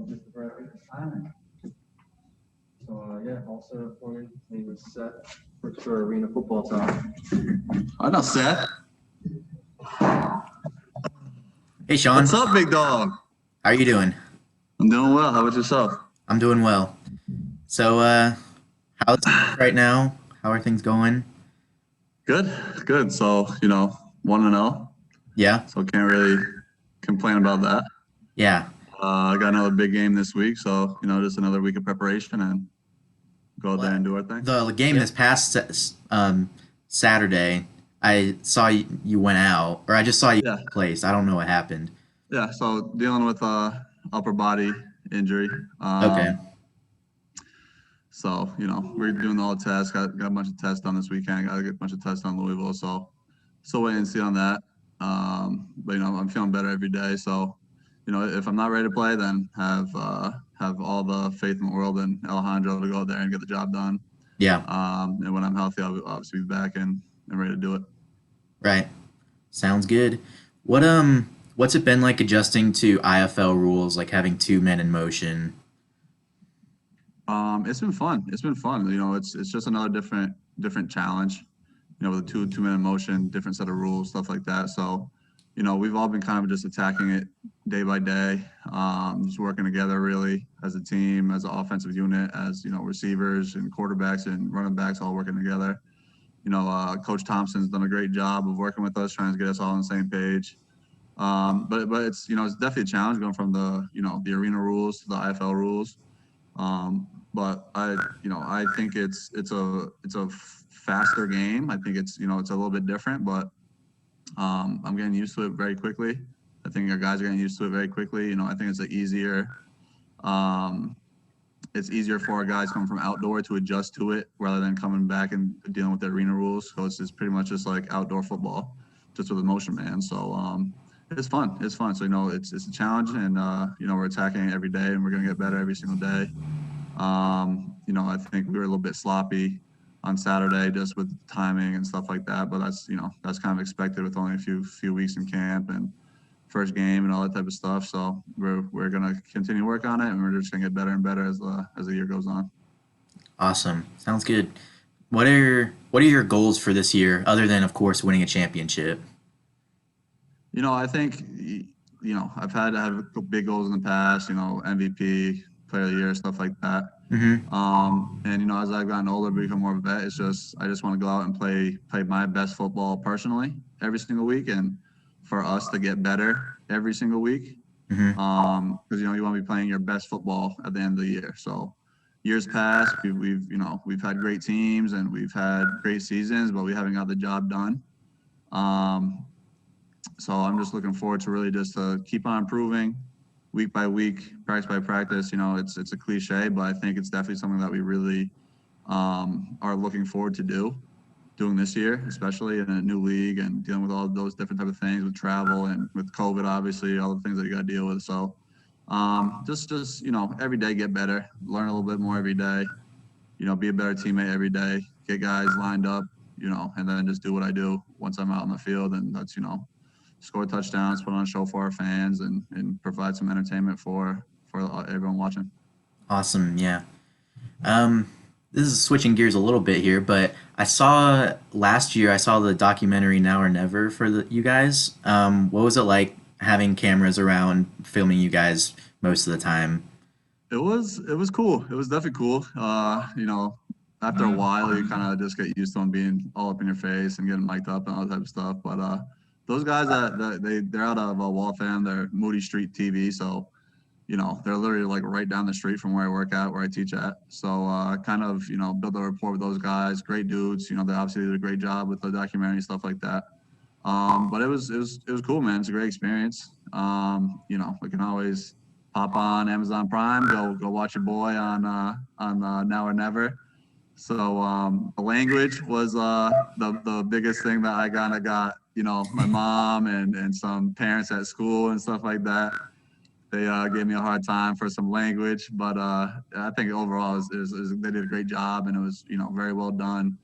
Mr. Brackett is silent. So yeah, also reporting name is Seth, works for Arena Football Talk. I know Seth. Hey, Sean. What's up, big dog? How are you doing? I'm doing well. How about yourself? I'm doing well. So, how's things right now? How are things going? Good, good. So, 1-0. Yeah, So can't really complain about that. yeah. I got another big game this week, so just another week of preparation and go out there and do our thing. The game this past Saturday, I saw you went out, or I just saw you Yeah. place. I don't know what happened. Yeah. So dealing with upper body injury. Okay. So we're doing all the tests. Got a bunch of tests done this weekend. Got to get a bunch of tests done in Louisville. So wait and see on that. But I'm feeling better every day. So if I'm not ready to play, then have all the faith in the world in Alejandro to go out there and get the job done. Yeah. And when I'm healthy, I'll obviously be back and ready to do it. Right. Sounds good. What's it been like adjusting to IFL rules, like having two men in motion? It's been fun. It's been fun. It's just another different challenge. With a two men in motion, different set of rules, stuff like that. So, we've all been kind of just attacking it day by day, just working together really as a team, as an offensive unit, as receivers and quarterbacks and running backs all working together. Coach Thompson's done a great job of working with us, trying to get us all on the same page. But it's it's definitely a challenge going from the arena rules to the IFL rules. But I think it's a faster game. I think it's it's a little bit different, but I'm getting used to it very quickly. I think our guys are getting used to it very quickly. I think it's easier for our guys coming from outdoor to adjust to it rather than coming back and dealing with the arena rules. So it's pretty much just like outdoor football, just with a motion man. So it's fun. It's fun. So it's a challenge, and we're attacking it every day, and we're gonna get better every single day. I think we were a little bit sloppy on Saturday just with timing and stuff like that, but that's kind of expected with only a few weeks in camp and first game and all that type of stuff. So we're gonna continue to work on it, and we're just gonna get better and better as the year goes on. Awesome. Sounds good. What are your goals for this year, other than of course winning a championship? I think I've had to have big goals in the past. MVP, Player of the Year, stuff like that. Mm-hmm. And as I've gotten older, become more of a vet. It's just I just want to go out and play my best football personally every single week, and for us to get better every single week. Mm-hmm. Because you want to be playing your best football at the end of the year. So years past, we've had great teams and we've had great seasons, but we haven't got the job done. So I'm just looking forward to really just keep on improving week by week, practice by practice. It's a cliche, but I think it's definitely something that we really are looking forward to doing this year, especially in a new league and dealing with all those different type of things with travel and with COVID, obviously, all the things that you got to deal with. So just every day get better, learn a little bit more every day, be a better teammate every day, get guys lined up, and then just do what I do once I'm out on the field, and that's score touchdowns, put on a show for our fans, and provide some entertainment for everyone watching. Awesome. Yeah. This is switching gears a little bit here, but last year I saw the documentary Now or Never for you guys. What was it like having cameras around filming you guys most of the time? It was cool. It was definitely cool. After a while, you kind of just get used to them being all up in your face and getting mic'd up and all that type of stuff. But those guys they're out of Waltham. They're Moody Street TV, so they're literally like right down the street from where I work at, where I teach at. So kind of build a rapport with those guys. Great dudes. They obviously did a great job with the documentary, stuff like that. But it was cool, man. It's a great experience. We can always pop on Amazon Prime, go watch your boy on Now or Never. So the language was the biggest thing that I kind of got. My mom and some parents at school and stuff like that. They gave me a hard time for some language, but I think overall they did a great job, and it was very well done.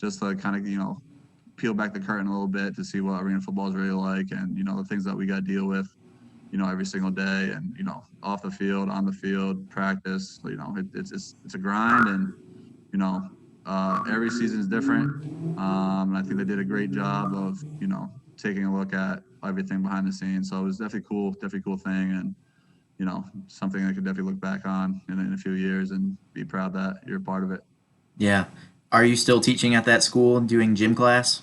Just to kind of peel back the curtain a little bit to see what arena football is really like, and the things that we got to deal with. every single day, and off the field, on the field, practice. It's a grind, and every season is different. And I think they did a great job of taking a look at everything behind the scenes. So it was definitely cool thing, and something I could definitely look back on in a few years and be proud that you're a part of it. Yeah. Are you still teaching at that school, doing gym class?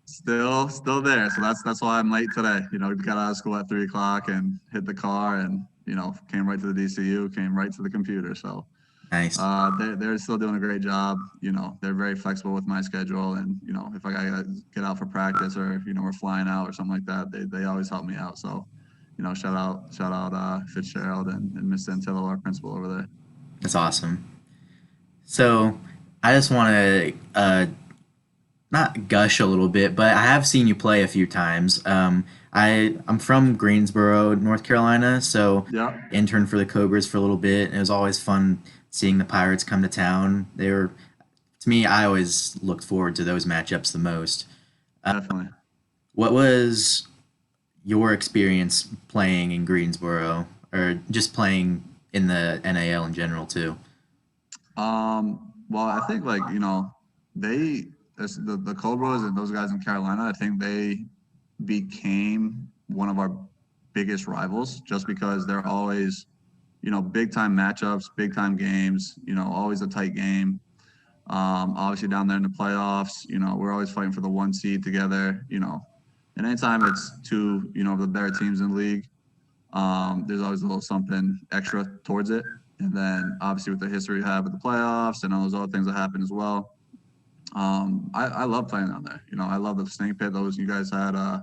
Still there. So that's why I'm late today. Got out of school at 3 o'clock and hit the car and came right to the DCU, came right to the computer. So Nice. they're still doing a great job. They're very flexible with my schedule, and if I gotta get out for practice or we're flying out or something like that, they always help me out. So shout out Fitzgerald and Miss Santillo, our principal over there. That's awesome. So I just want to not gush a little bit, but I have seen you play a few times. I'm from Greensboro, North Carolina, so Yeah, interned for the Cobras for a little bit, and it was always fun seeing the Pirates come to town. To me, I always looked forward to those matchups the most. definitely. What was your experience playing in Greensboro, or just playing in the NAL in general too? Well, I think they the Cobras and those guys in Carolina, I think they became one of our biggest rivals just because they're always, big time matchups, big time games, always a tight game. Obviously down there in the playoffs, we're always fighting for the 1 seed together, and anytime it's two, of the better teams in the league, there's always a little something extra towards it. And then obviously with the history we have with the playoffs and all those other things that happen as well. I love playing down there. I love the snake pit. Those you guys had, I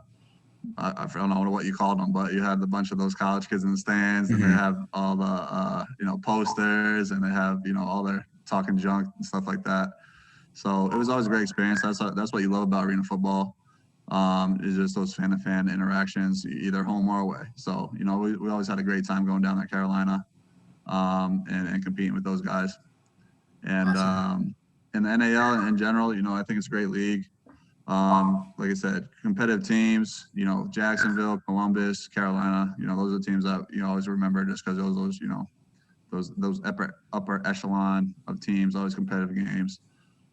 don't know what you called them, but you had a bunch of those college kids in the stands, and they Hmm. have all the posters, and they have all their talking junk and stuff like that. So it was always a great experience. That's what you love about arena football. Is just those fan to fan interactions, either home or away. So we always had a great time going down to Carolina, and competing with those guys. And Awesome. in the NAL in general, I think it's a great league. Like I said, competitive teams, Jacksonville, Columbus, Carolina, those are the teams that you always remember just because those upper echelon of teams, always competitive games.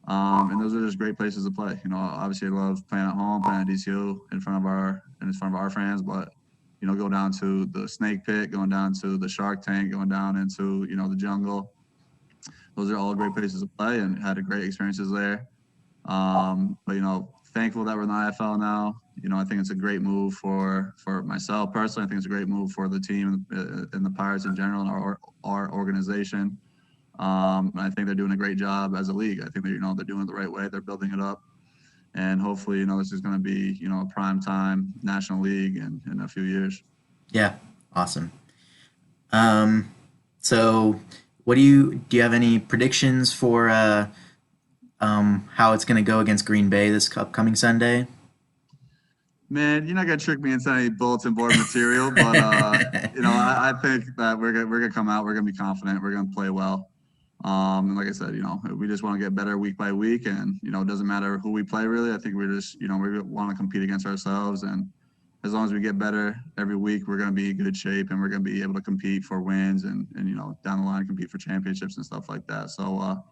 And those are just great places to play. Obviously I love playing at home, playing at DCU in front of our fans, but go down to the snake pit, going down to the shark tank, going down into, the jungle. Those are all great places to play, and had a great experiences there. But thankful that we're in the IFL now. I think it's a great move for myself personally. I think it's a great move for the team and the Pirates in general and our organization. And I think they're doing a great job as a league. I think they're doing it the right way. They're building it up, and hopefully this is going to be a prime time national league in a few years. Yeah, awesome. Um, so what do you have any predictions for how it's going to go against Green Bay this upcoming Sunday? Man, you're not gonna trick me into any bulletin board material, but I think that we're gonna come out. We're gonna be confident. We're gonna play well. And like I said, we just want to get better week by week, and it doesn't matter who we play really. I think we're just we want to compete against ourselves, and as long as we get better every week, we're gonna be in good shape, and we're gonna be able to compete for wins and down the line compete for championships and stuff like that. So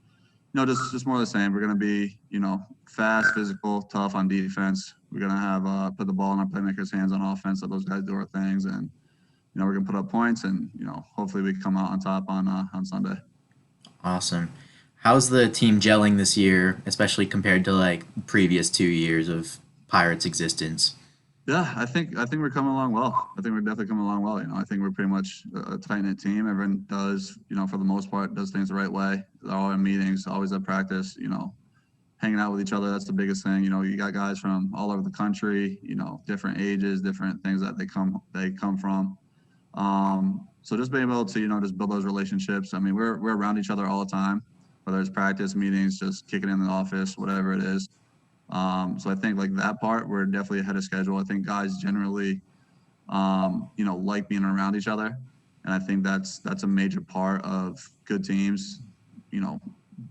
just more of the same. We're going to be, fast, physical, tough on defense. We're going to have put the ball in our playmakers' hands on offense, so those guys do our things, and we're going to put up points, and hopefully we come out on top on Sunday. Awesome. How's the team gelling this year, especially compared to like previous 2 years of Pirates existence? Yeah, I think we're coming along well. I think we're definitely coming along well. I think we're pretty much a tight knit team. Everyone does, for the most part, does things the right way. They're all in meetings, always at practice. Hanging out with each other. That's the biggest thing. You got guys from all over the country. Different ages, different things that they come from. So just being able to just build those relationships. I mean, we're around each other all the time, whether it's practice, meetings, just kicking in the office, whatever it is. So I think like that part, we're definitely ahead of schedule. I think guys generally, like being around each other. And I think that's a major part of good teams,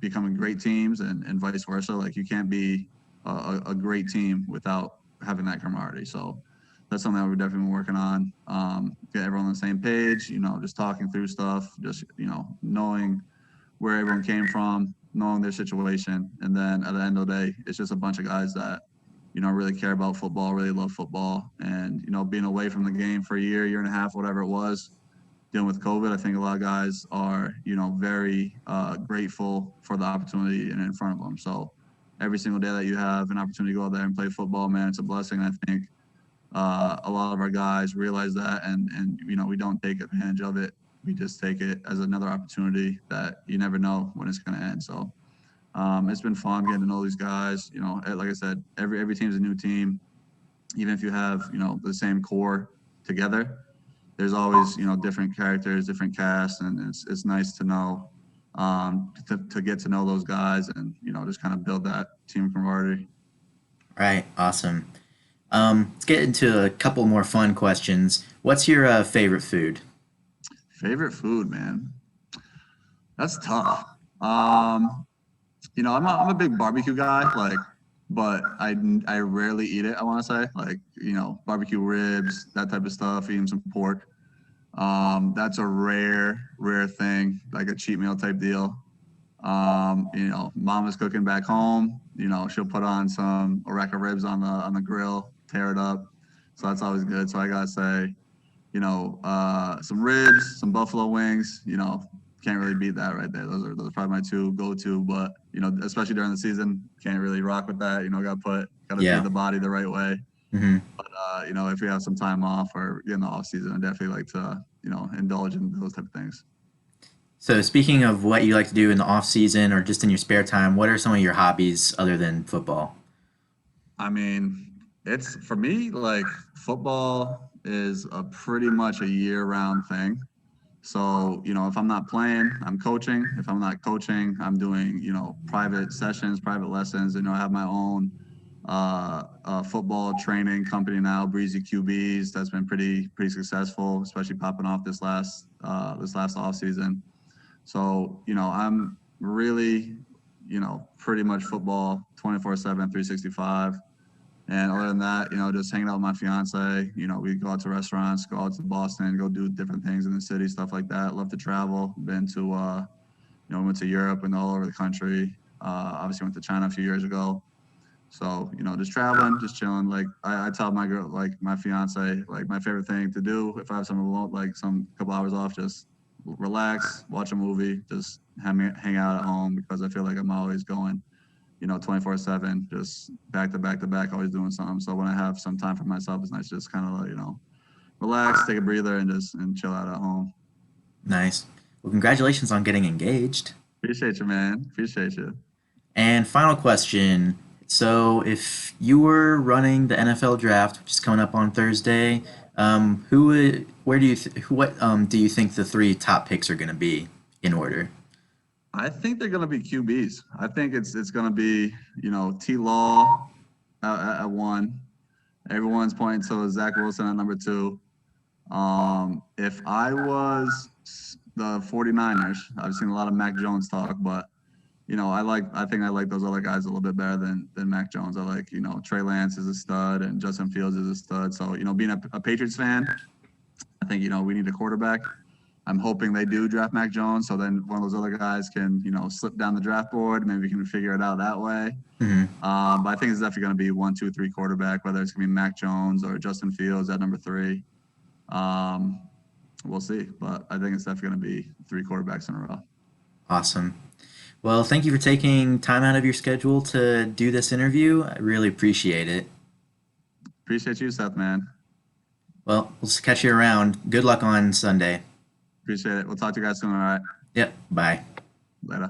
becoming great teams and vice versa. Like you can't be a great team without having that camaraderie. So that's something that we've definitely been working on. Get everyone on the same page, just talking through stuff, just, knowing where everyone came from, knowing their situation. And then at the end of the day, it's just a bunch of guys that, really care about football, really love football. And, being away from the game for a year and a half, whatever it was, dealing with COVID, I think a lot of guys are, very grateful for the opportunity and in front of them. So every single day that you have an opportunity to go out there and play football, man, it's a blessing. I think a lot of our guys realize that, and we don't take advantage of it. We just take it as another opportunity that you never know when it's going to end. So it's been fun getting to know these guys. Like I said, every team's a new team. Even if you have the same core together, there's always different characters, different casts, and it's nice to know to get to know those guys and just kind of build that team camaraderie. Right. Awesome. Let's get into a couple more fun questions. What's your favorite food? Favorite food, man. That's tough. I'm a big barbecue guy, but I rarely eat it. I want to say, barbecue ribs, that type of stuff, eating some pork. That's a rare thing, like a cheat meal type deal. Mama's cooking back home. She'll put on a rack of ribs on the grill, tear it up. So that's always good. So I gotta say, some ribs, some buffalo wings. Can't really beat that right there. Those are probably my two go-to. But especially during the season, can't really rock with that. Gotta Yeah. feed the body the right way. Hmm. But if we have some time off or in the off season, I definitely like to indulge in those type of things. So speaking of what you like to do in the off season or just in your spare time, what are some of your hobbies other than football? I mean, it's for me, like football is a pretty much a year-round thing. So, if I'm not playing, I'm coaching. If I'm not coaching, I'm doing, private sessions, private lessons. I have my own football training company now, Breezy QBs. That's been pretty successful, especially popping off this last off season. So, I'm really, pretty much football 24/7, 365. And other than that, just hanging out with my fiance, we go out to restaurants, go out to Boston, go do different things in the city, stuff like that. Love to travel. Been to, went to Europe and all over the country. Obviously went to China a few years ago. So, just traveling, just chilling. Like I tell my girl, like my fiance, like my favorite thing to do if I have some remote, like some couple hours off, just relax, watch a movie, just hang out at home because I feel like I'm always going 24/7, just back to back to back, always doing something. So when I have some time for myself, it's nice to just kind of relax, take a breather, and chill out at home. Nice. Well, congratulations on getting engaged. Appreciate you, man. Appreciate you. And final question. So, if you were running the NFL draft, which is coming up on Thursday, who would, where do you, what do you think the three top picks are going to be in order? I think they're gonna be QBs. I think it's gonna be T. Law at one. Everyone's pointing to Zach Wilson at number two. If I was the 49ers, I've seen a lot of Mac Jones talk, but I think I like those other guys a little bit better than Mac Jones. I like, Trey Lance is a stud and Justin Fields is a stud. So, being a Patriots fan, I think, we need a quarterback. I'm hoping they do draft Mac Jones. So then one of those other guys can, slip down the draft board. Maybe we can figure it out that way. Hmm. But I think it's definitely going to be 1, 2, 3 quarterback, whether it's going to be Mac Jones or Justin Fields at number 3. We'll see. But I think it's definitely going to be 3 quarterbacks in a row. Awesome. Well, thank you for taking time out of your schedule to do this interview. I really appreciate it. Appreciate you, Seth, man. Well, we'll catch you around. Good luck on Sunday. Appreciate it. We'll talk to you guys soon. All right. Yep. Bye. Later.